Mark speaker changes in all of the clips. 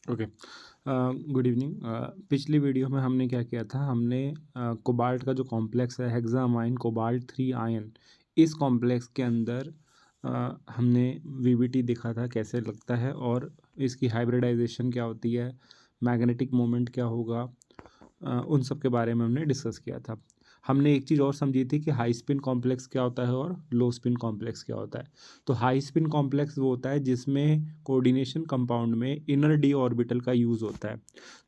Speaker 1: Okay. Good evening. पिछली video में हमने क्या किया था, हमने कोबाल्ट का जो कॉम्प्लेक्स है हेक्सामाइन कोबाल्ट 3 आयन, इस कॉम्प्लेक्स के अंदर हमने वीबीटी देखा था कैसे लगता है और इसकी हाइब्रिडाइजेशन क्या होती है, मैग्नेटिक मोमेंट क्या होगा, उन सब के बारे में हमने डिस्कस किया था। हमने एक चीज़ और समझी थी कि हाई स्पिन कॉम्प्लेक्स क्या होता है और लो स्पिन कॉम्प्लेक्स क्या होता है। तो हाई स्पिन कॉम्प्लेक्स वो होता है जिसमें कोऑर्डिनेशन कंपाउंड में इनर डी ऑर्बिटल का यूज़ होता है।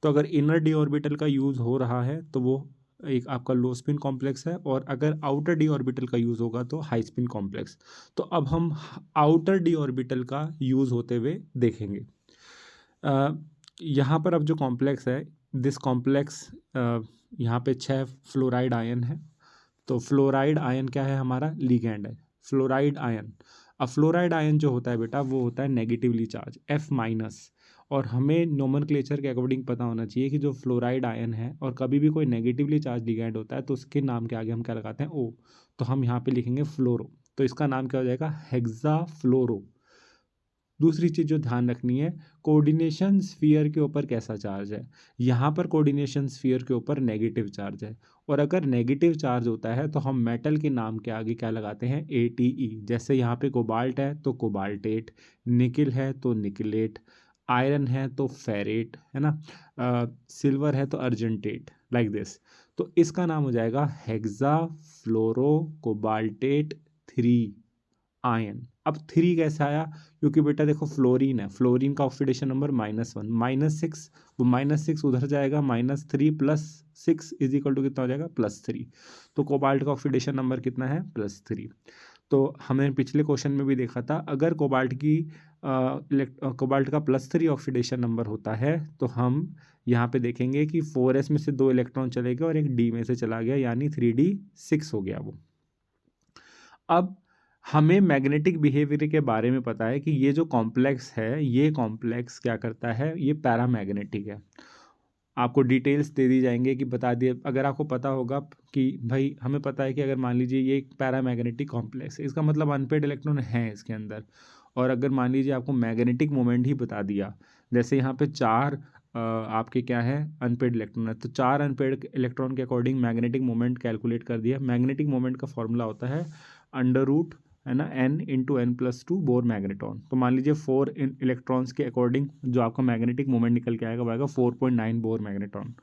Speaker 1: तो अगर इनर डी ऑर्बिटल का यूज़ हो रहा है तो वो एक आपका लो स्पिन कॉम्प्लेक्स है, और अगर आउटर डी ऑर्बिटल का यूज़ होगा तो हाई स्पिन कॉम्प्लेक्स। तो अब हम आउटर डी ऑर्बिटल का यूज़ होते हुए देखेंगे। यहाँ पर अब जो कॉम्प्लेक्स है, दिस कॉम्प्लेक्स, यहाँ पे 6 फ्लोराइड आयन है। तो फ्लोराइड आयन क्या है, हमारा लिगैंड है फ्लोराइड आयन। अब फ्लोराइड आयन जो होता है बेटा, वो होता है नेगेटिवली चार्ज F माइनस। और हमें नोमेनक्लेचर के अकॉर्डिंग पता होना चाहिए कि जो फ्लोराइड आयन है और कभी भी कोई नेगेटिवली चार्ज लिगैंड होता है तो उसके नाम के आगे हम क्या लगाते हैं, O। तो हम यहाँ पे लिखेंगे फ्लोरो, तो इसका नाम क्या हो जाएगा, हेक्सा फ्लोरो। दूसरी चीज़ जो ध्यान रखनी है, कोऑर्डिनेशन स्फीयर के ऊपर कैसा चार्ज है। यहाँ पर कोऑर्डिनेशन स्फीयर के ऊपर नेगेटिव चार्ज है, और अगर नेगेटिव चार्ज होता है तो हम मेटल के नाम के आगे क्या लगाते हैं, ATE। जैसे यहाँ पे कोबाल्ट है तो कोबाल्टेट, निकिल है तो निकलेट, आयरन है तो फेरेट, है ना, सिल्वर है तो अर्जेंटेट, लाइक दिस। तो इसका नाम हो जाएगा हेक्सा फ्लोरो कोबाल्टेट 3 आयन। अब 3 कैसे आया, क्योंकि बेटा देखो फ्लोरीन है, फ्लोरीन का ऑक्सीडेशन नंबर -1 -6, वो -6 उधर जाएगा, -3 + 6 इज इक्वल टू कितना हो जाएगा, +3। तो कोबाल्ट का ऑक्सीडेशन नंबर कितना है, +3। तो हमने पिछले क्वेश्चन में भी देखा था, अगर कोबाल्ट का +3 ऑक्सीडेशन नंबर होता है तो हम यहाँ पे देखेंगे कि 4s में से 2 इलेक्ट्रॉन चले गए और एक डी में से चला गया, यानी 3d6 हो गया वो। अब हमें मैग्नेटिक बिहेवियर के बारे में पता है कि ये जो कॉम्प्लेक्स है, ये कॉम्प्लेक्स क्या करता है, ये पैरामैग्नेटिक है। आपको डिटेल्स दे दी जाएंगे कि बता दिए, अगर आपको पता होगा कि भाई हमें पता है कि अगर मान लीजिए ये एक पैरामैग्नेटिक कॉम्प्लेक्स है, इसका मतलब अनपेड इलेक्ट्रॉन है इसके अंदर। और अगर मान लीजिए आपको मैग्नेटिक मोमेंट ही बता दिया, जैसे यहाँ पे 4 आपके क्या है, अनपेड इलेक्ट्रॉन है, तो 4 अनपेड इलेक्ट्रॉन के अकॉर्डिंग मैग्नेटिक मोमेंट कैलकुलेट कर दिया। मैग्नेटिक मोमेंट का फॉर्मूला होता है √, है ना, n × n+2 बोर मैग्नेट्रॉन। तो मान लीजिए 4 इलेक्ट्रॉन्स के अकॉर्डिंग जो आपका मैग्नेटिक मोमेंट निकल के आएगा वो आएगा 4.9 बोर मैग्नेट्रॉन।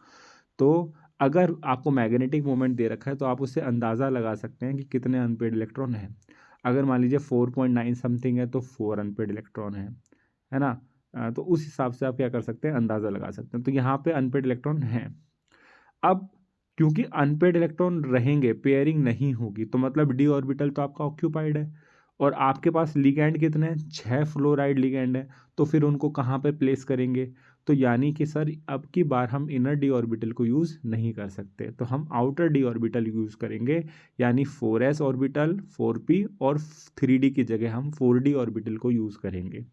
Speaker 1: तो अगर आपको मैग्नेटिक मोमेंट दे रखा है तो आप उससे अंदाज़ा लगा सकते हैं कि कितने अनपेड इलेक्ट्रॉन हैं। अगर मान लीजिए 4.9 समथिंग है तो 4 अनपेड इलेक्ट्रॉन है ना। तो उस हिसाब से आप क्या कर सकते हैं, अंदाज़ा लगा सकते हैं। तो यहाँ पे अनपेड इलेक्ट्रॉन हैं। अब क्योंकि अनपेड इलेक्ट्रॉन रहेंगे, पेयरिंग नहीं होगी, तो मतलब डी ऑर्बिटल तो आपका ऑक्यूपाइड है। और आपके पास लिगैंड कितने हैं, 6 फ्लोराइड लिगैंड है। तो फिर उनको कहाँ पे प्लेस करेंगे, तो यानी कि सर अब की बार हम इनर डी ऑर्बिटल को यूज़ नहीं कर सकते, तो हम आउटर डी ऑर्बिटल यूज़ करेंगे। यानी 4s ऑर्बिटल, 4p और 3d की जगह हम 4d ऑर्बिटल को यूज़ करेंगे।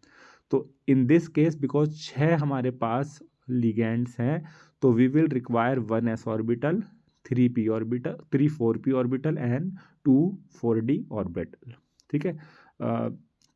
Speaker 1: तो इन दिस केस बिकॉज 6 हमारे पास लिगैंड्स हैं, तो we will require 1s orbital, 3p orbital, 3 4p orbital and 2 4d orbital. ठीक है।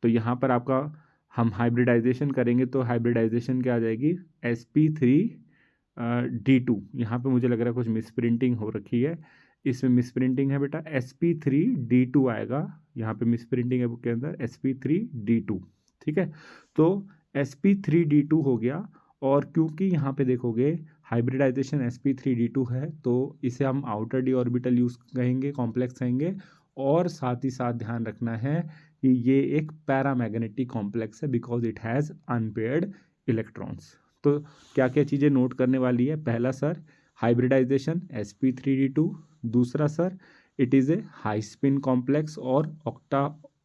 Speaker 1: तो यहाँ पर आपका हम हाइब्रिडाइजेशन करेंगे तो हाइब्रिडाइजेशन क्या आ जाएगी, sp3d2। यहाँ पे मुझे लग रहा है कुछ मिसप्रिंटिंग हो रखी है, इसमें मिसप्रिंटिंग है बेटा, sp3d2 आएगा। यहाँ पे मिसप्रिंटिंग है बुक के अंदर, sp3d2। ठीक है। तो sp3d2 हो गया। और क्योंकि यहाँ पे देखोगे हाइब्रिडाइजेशन sp3d2 है, तो इसे हम आउटर डी ऑर्बिटल यूज कहेंगे, कॉम्प्लेक्स कहेंगे। और साथ ही साथ ध्यान रखना है कि ये एक पैरामैग्नेटिक कॉम्प्लेक्स है because it has unpaired electrons. तो क्या क्या चीज़ें नोट करने वाली है, पहला सर हाइब्रिडाइजेशन sp3d2, दूसरा sir it is a high spin complex और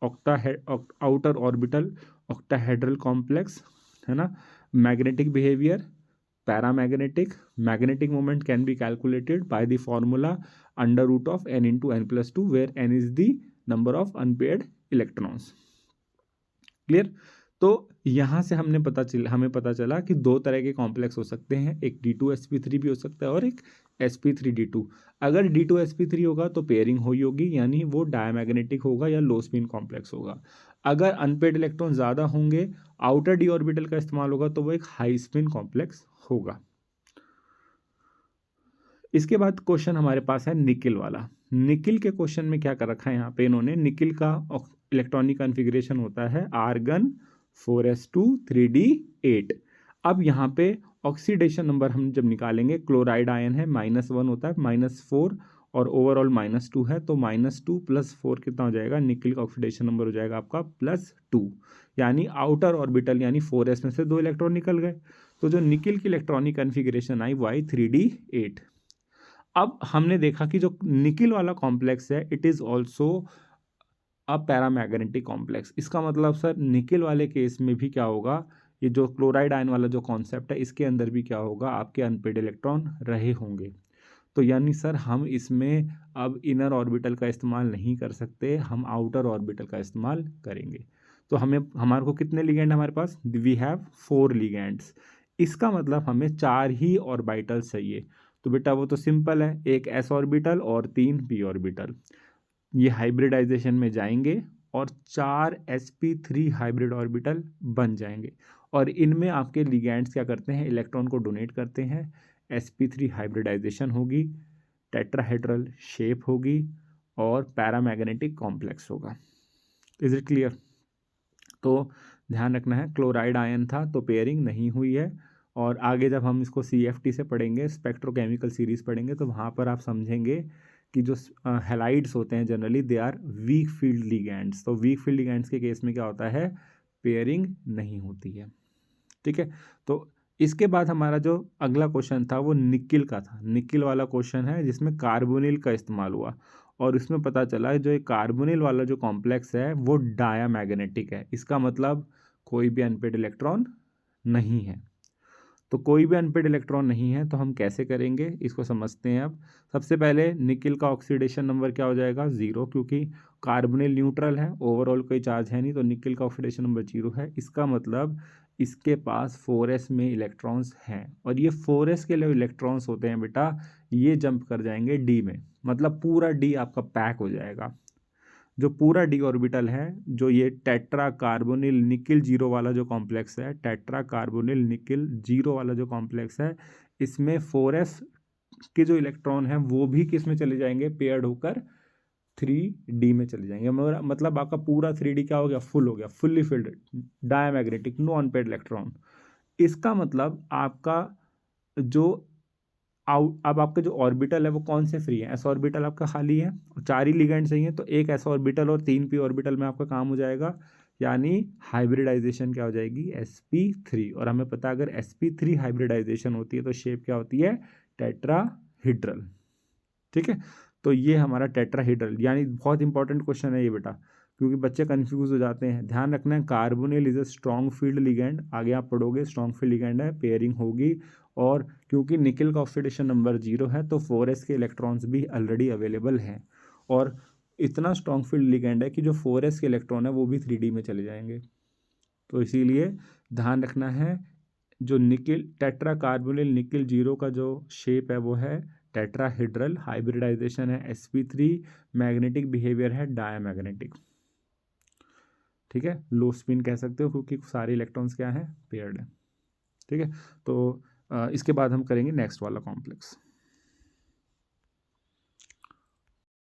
Speaker 1: आउटर ऑर्बिटल ऑक्टाहेड्रल कॉम्प्लेक्स, है ना। Magnetic behaviour paramagnetic, magnetic moment can be calculated by the formula √of n × n+2 where n is the number of unpaired electrons. Clear. तो यहाँ से हमें पता चला कि 2 तरह के कॉम्प्लेक्स हो सकते हैं, एक D2sp3 भी हो सकता है और एक sp3d2। अगर D2sp3 होगा तो पेयरिंग हुई होगी, यानी वो डायमैग्नेटिक होगा या लो स्पिन कॉम्प्लेक्स होगा। अगर अनपेड इलेक्ट्रॉन ज़्यादा होंगे, आउटर डी ऑर्बिटल का इस्तेमाल होगा तो वो एक हाई स्पिन कॉम्प्लेक्स होगा। इसके बाद क्वेश्चन हमारे पास है निकिल वाला। निकिल के क्वेश्चन में क्या कर रखा है यहाँ पे इन्होंने, निकिल का इलेक्ट्रॉनिक कॉन्फ़िगरेशन होता है आर्गन 4s2 3d8। अब यहाँ पे ऑक्सीडेशन नंबर हम जब निकालेंगे, क्लोराइड आयन है -1 होता है, -4 और ओवरऑल -2 है, तो -2 + 4 कितना हो जाएगा, निकिल का ऑक्सीडेशन नंबर हो जाएगा आपका +2, यानी आउटर ऑर्बिटल यानी 4s में से 2 इलेक्ट्रॉन निकल गए। तो जो निकिल की इलेक्ट्रॉनिक कॉन्फ़िगरेशन आई वो आई 3d8। अब हमने देखा कि जो निकिल वाला कॉम्प्लेक्स है it is also a paramagnetic complex. इसका मतलब सर निकिल वाले केस में भी क्या होगा, ये जो क्लोराइड आयन वाला जो कॉन्सेप्ट है इसके अंदर भी क्या होगा, आपके अनपेड इलेक्ट्रॉन रहे होंगे। तो यानी सर हम इसमें अब इनर ऑर्बिटल का इस्तेमाल नहीं कर सकते, हम आउटर ऑर्बिटल का इस्तेमाल करेंगे। तो हमारे को कितने लिगेंड हमारे पास, वी हैव 4 लिगेंड्स। इसका मतलब हमें 4 ही ऑर्बिटल चाहिए। तो बेटा वो तो सिंपल है, एक s ऑर्बिटल और 3 p ऑर्बिटल। ये हाइब्रिडाइजेशन में जाएंगे और 4 sp3 हाइब्रिड ऑर्बिटल बन जाएंगे और इनमें आपके लिगेंड्स क्या करते हैं, इलेक्ट्रॉन को डोनेट करते हैं। sp3 हाइब्रिडाइजेशन होगी, टेट्राहेड्रल शेप होगी और पैरामैग्नेटिक कॉम्प्लेक्स होगा। Is it clear? तो ध्यान रखना है, क्लोराइड आयन था तो पेयरिंग नहीं हुई है। और आगे जब हम इसको CFT से पढ़ेंगे, स्पेक्ट्रोकेमिकल सीरीज पढ़ेंगे, तो वहाँ पर आप समझेंगे कि जो हैलाइड्स होते हैं generally they are weak field ligands. तो वीक फील्ड लिगेंड्स के केस में क्या होता है, पेयरिंग नहीं होती है। ठीक है, तो इसके बाद हमारा जो अगला क्वेश्चन था वो निकिल का था। निकिल वाला क्वेश्चन है जिसमें कार्बोनिल का इस्तेमाल हुआ और इसमें पता चला जो एक कार्बोनिल वाला जो कॉम्प्लेक्स है वो डायामैग्नेटिक है। इसका मतलब कोई भी अनपेड इलेक्ट्रॉन नहीं है। तो कोई भी अनपेड इलेक्ट्रॉन नहीं है तो हम कैसे करेंगे इसको समझते हैं। अब सबसे पहले निकिल का ऑक्सीडेशन नंबर क्या हो जाएगा, 0, क्योंकि कार्बोनिल न्यूट्रल है, ओवरऑल कोई चार्ज है नहीं, तो निकिल का ऑक्सीडेशन नंबर 0 है। इसका मतलब इसके पास 4s में इलेक्ट्रॉन्स हैं और ये 4s के लिए इलेक्ट्रॉन्स होते हैं बेटा, ये जंप कर जाएंगे d में, मतलब पूरा d आपका पैक हो जाएगा। जो पूरा डी ऑर्बिटल है, जो ये टेट्रा कार्बोनिल निकिल 0 वाला जो कॉम्प्लेक्स है, टेट्रा कार्बोनिल निकिल 0 वाला जो कॉम्प्लेक्स है, इसमें 4s के जो इलेक्ट्रॉन हैं वो भी किस में चले जाएंगे, पेयर्ड होकर 3d में चले जाएंगे। मतलब आपका पूरा 3d क्या हो गया, फुल हो गया, fully filled diamagnetic, no unpaired electron. इसका मतलब आपका जो अब आपके जो ऑर्बिटल है वो कौन से फ्री है, एस ऑर्बिटल आपका खाली है और 4 ही लिगेंड चाहिए, तो एक एस ऑर्बिटल और 3 पी ऑर्बिटल में आपका काम हो जाएगा, यानी हाइब्रिडाइजेशन क्या हो जाएगी, sp3। और हमें पता है अगर sp3 हाइब्रिडाइजेशन होती है तो शेप क्या होती है, टेट्राहीड्रल। ठीक है, तो ये हमारा टेट्राहीड्रल, यानी बहुत इंपॉर्टेंट क्वेश्चन है ये बेटा, क्योंकि बच्चे कंफ्यूज हो जाते हैं। ध्यान रखना है, carbonyl is a strong field ligand, आगे आप पढ़ोगे स्ट्रॉन्ग फील्ड लिगेंड है, पेयरिंग होगी। और क्योंकि निकिल का ऑक्सीडेशन नंबर 0 है तो 4s के इलेक्ट्रॉन्स भी ऑलरेडी अवेलेबल हैं और इतना स्ट्रॉन्ग फील्ड लिगेंड है कि जो 4s के इलेक्ट्रॉन है वो भी 3d में चले जाएंगे। तो इसीलिए ध्यान रखना है, जो निकिल टेट्रा कार्बोनिल निकिल 0 का जो शेप है वो है टेट्राहीड्रल, हाइब्रिडाइजेशन है sp3, मैग्नेटिक बिहेवियर है डायमैग्नेटिक। ठीक है, लो स्पिन कह सकते हो क्योंकि सारे इलेक्ट्रॉन्स क्या हैं, पेयर्ड है। ठीक है, तो इसके बाद हम करेंगे नेक्स्ट वाला कॉम्प्लेक्स।